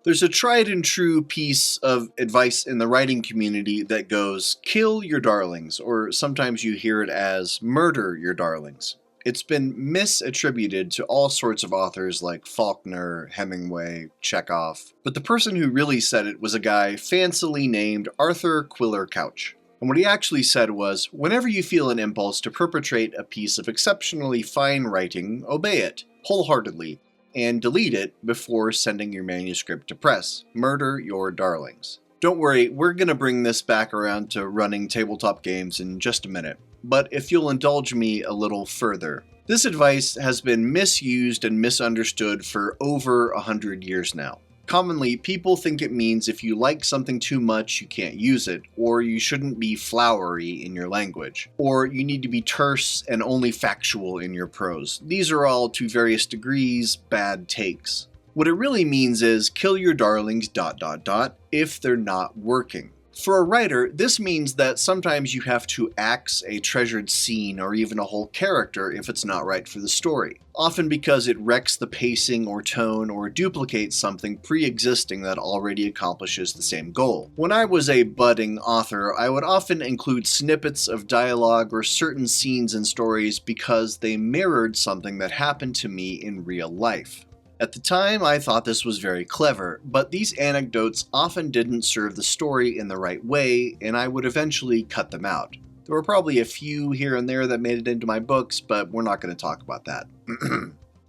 There's a tried and true piece of advice in the writing community that goes, kill your darlings, or sometimes you hear it as murder your darlings. It's been misattributed to all sorts of authors like Faulkner, Hemingway, Chekhov, but the person who really said it was a guy fancily named Arthur Quiller Couch. And what he actually said was, whenever you feel an impulse to perpetrate a piece of exceptionally fine writing, obey it, wholeheartedly, and delete it before sending your manuscript to press. Murder your darlings. Don't worry, we're going to bring this back around to running tabletop games in just a minute, but if you'll indulge me a little further. This advice has been misused and misunderstood for over 100 years now. Commonly, people think it means if you like something too much, you can't use it, or you shouldn't be flowery in your language, or you need to be terse and only factual in your prose. These are all, to various degrees, bad takes. What it really means is kill your darlings ... if they're not working. For a writer, this means that sometimes you have to axe a treasured scene or even a whole character if it's not right for the story, often because it wrecks the pacing or tone or duplicates something pre-existing that already accomplishes the same goal. When I was a budding author, I would often include snippets of dialogue or certain scenes in stories because they mirrored something that happened to me in real life. At the time, I thought this was very clever, but these anecdotes often didn't serve the story in the right way, and I would eventually cut them out. There were probably a few here and there that made it into my books, but we're not going to talk about that.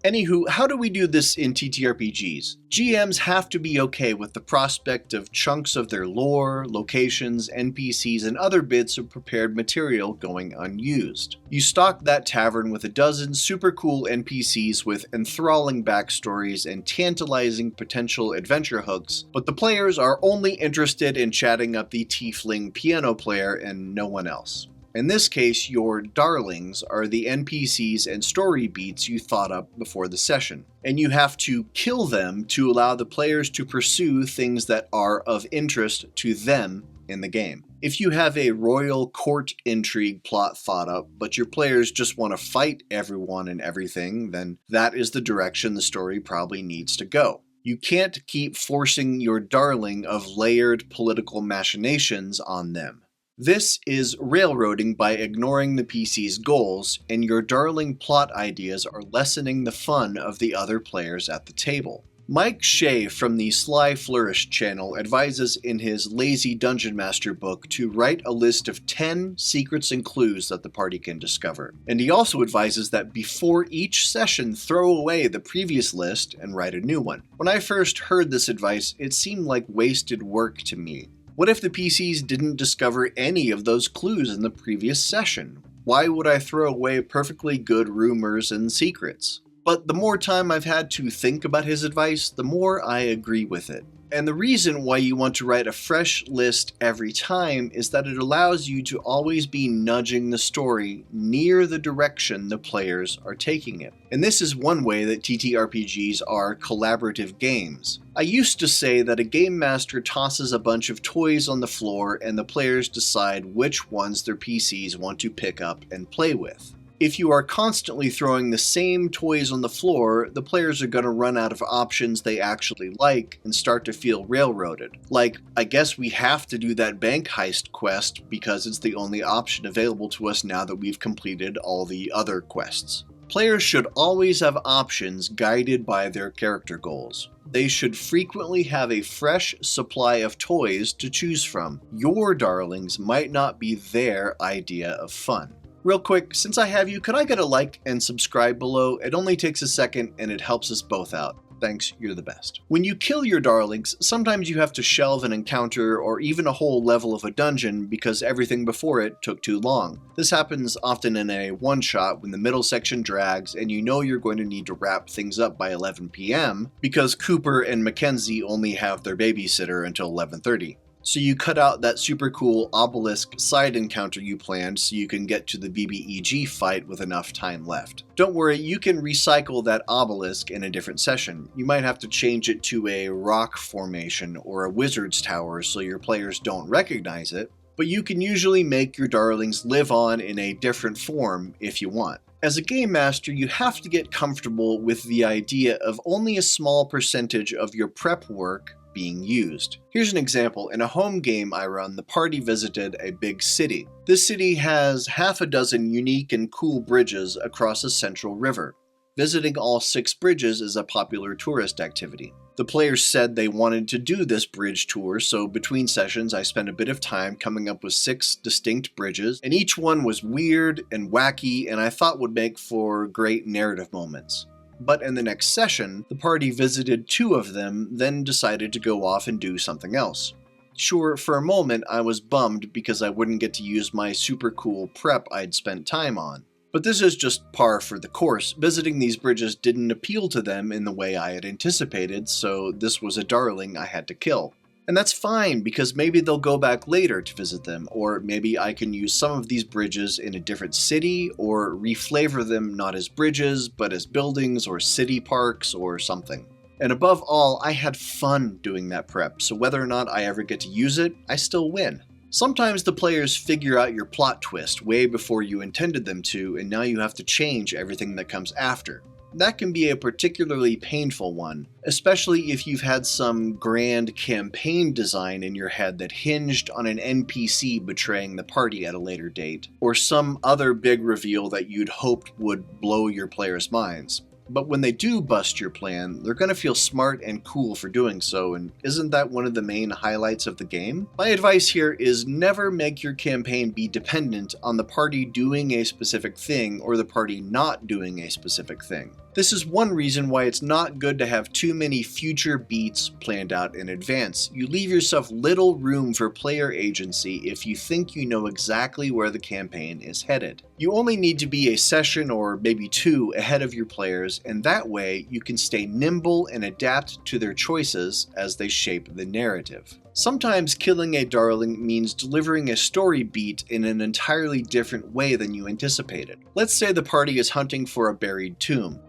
Anywho, how do we do this in TTRPGs? GMs have to be okay with the prospect of chunks of their lore, locations, NPCs, and other bits of prepared material going unused. You stock that tavern with a dozen super cool NPCs with enthralling backstories and tantalizing potential adventure hooks, but the players are only interested in chatting up the tiefling piano player and no one else. In this case, your darlings are the NPCs and story beats you thought up before the session, and you have to kill them to allow the players to pursue things that are of interest to them in the game. If you have a royal court intrigue plot thought up, but your players just want to fight everyone and everything, then that is the direction the story probably needs to go. You can't keep forcing your darling of layered political machinations on them. This is railroading by ignoring the PC's goals, and your darling plot ideas are lessening the fun of the other players at the table. Mike Shea from the Sly Flourish channel advises in his Lazy Dungeon Master book to write a list of 10 secrets and clues that the party can discover. And he also advises that before each session, throw away the previous list and write a new one. When I first heard this advice, it seemed like wasted work to me. What if the PCs didn't discover any of those clues in the previous session? Why would I throw away perfectly good rumors and secrets? But the more time I've had to think about his advice, the more I agree with it. And the reason why you want to write a fresh list every time is that it allows you to always be nudging the story near the direction the players are taking it. And this is one way that TTRPGs are collaborative games. I used to say that a game master tosses a bunch of toys on the floor and the players decide which ones their PCs want to pick up and play with. If you are constantly throwing the same toys on the floor, the players are going to run out of options they actually like and start to feel railroaded. Like, I guess we have to do that bank heist quest because it's the only option available to us now that we've completed all the other quests. Players should always have options guided by their character goals. They should frequently have a fresh supply of toys to choose from. Your darlings might not be their idea of fun. Real quick, since I have you, could I get a like and subscribe below? It only takes a second and it helps us both out. Thanks, you're the best. When you kill your darlings, sometimes you have to shelve an encounter or even a whole level of a dungeon because everything before it took too long. This happens often in a one-shot when the middle section drags and you know you're going to need to wrap things up by 11 p.m. because Cooper and Mackenzie only have their babysitter until 11:30. So you cut out that super cool obelisk side encounter you planned so you can get to the BBEG fight with enough time left. Don't worry, you can recycle that obelisk in a different session. You might have to change it to a rock formation or a wizard's tower so your players don't recognize it, but you can usually make your darlings live on in a different form if you want. As a game master, you have to get comfortable with the idea of only a small percentage of your prep work being used. Here's an example. In a home game I run, the party visited a big city. This city has half a dozen unique and cool bridges across a central river. Visiting all 6 bridges is a popular tourist activity. The players said they wanted to do this bridge tour, so between sessions I spent a bit of time coming up with 6 distinct bridges, and each one was weird and wacky and I thought would make for great narrative moments. But in the next session, the party visited 2 of them, then decided to go off and do something else. Sure, for a moment I was bummed because I wouldn't get to use my super cool prep I'd spent time on. But this is just par for the course. Visiting these bridges didn't appeal to them in the way I had anticipated, so this was a darling I had to kill. And that's fine, because maybe they'll go back later to visit them, or maybe I can use some of these bridges in a different city, or reflavor them not as bridges, but as buildings or city parks or something. And above all, I had fun doing that prep, so whether or not I ever get to use it, I still win. Sometimes the players figure out your plot twist way before you intended them to, and now you have to change everything that comes after. That can be a particularly painful one, especially if you've had some grand campaign design in your head that hinged on an NPC betraying the party at a later date, or some other big reveal that you'd hoped would blow your players' minds. But when they do bust your plan, they're going to feel smart and cool for doing so, and isn't that one of the main highlights of the game? My advice here is never make your campaign be dependent on the party doing a specific thing or the party not doing a specific thing. This is one reason why it's not good to have too many future beats planned out in advance. You leave yourself little room for player agency if you think you know exactly where the campaign is headed. You only need to be a session or maybe 2 ahead of your players, and that way you can stay nimble and adapt to their choices as they shape the narrative. Sometimes killing a darling means delivering a story beat in an entirely different way than you anticipated. Let's say the party is hunting for a buried tomb.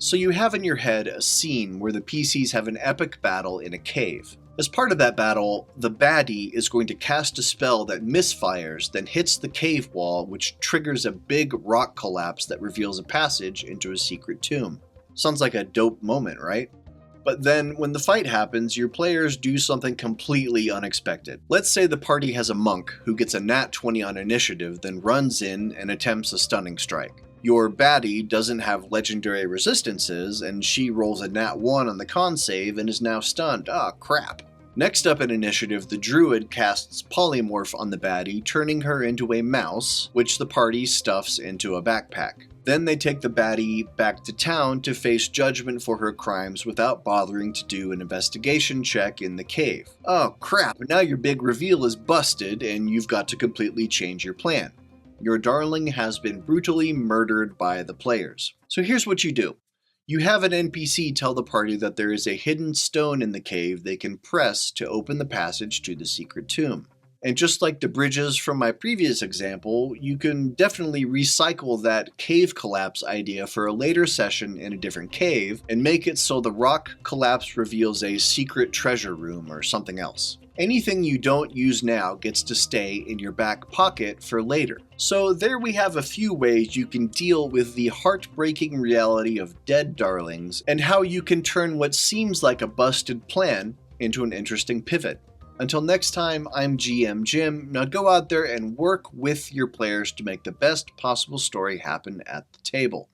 So you have in your head a scene where the PCs have an epic battle in a cave. As part of that battle, the baddie is going to cast a spell that misfires, then hits the cave wall, which triggers a big rock collapse that reveals a passage into a secret tomb. Sounds like a dope moment, right? But then, when the fight happens, your players do something completely unexpected. Let's say the party has a monk who gets a nat 20 on initiative, then runs in and attempts a stunning strike. Your baddie doesn't have legendary resistances, and she rolls a nat 1 on the con save and is now stunned. Ah, crap. Next up in initiative, the druid casts polymorph on the baddie, turning her into a mouse, which the party stuffs into a backpack. Then they take the baddie back to town to face judgment for her crimes without bothering to do an investigation check in the cave. Oh crap, now your big reveal is busted and you've got to completely change your plan. Your darling has been brutally murdered by the players. So here's what you do. You have an NPC tell the party that there is a hidden stone in the cave they can press to open the passage to the secret tomb. And just like the bridges from my previous example, you can definitely recycle that cave collapse idea for a later session in a different cave and make it so the rock collapse reveals a secret treasure room or something else. Anything you don't use now gets to stay in your back pocket for later. So there we have a few ways you can deal with the heartbreaking reality of dead darlings and how you can turn what seems like a busted plan into an interesting pivot. Until next time, I'm GM Jim. Now go out there and work with your players to make the best possible story happen at the table.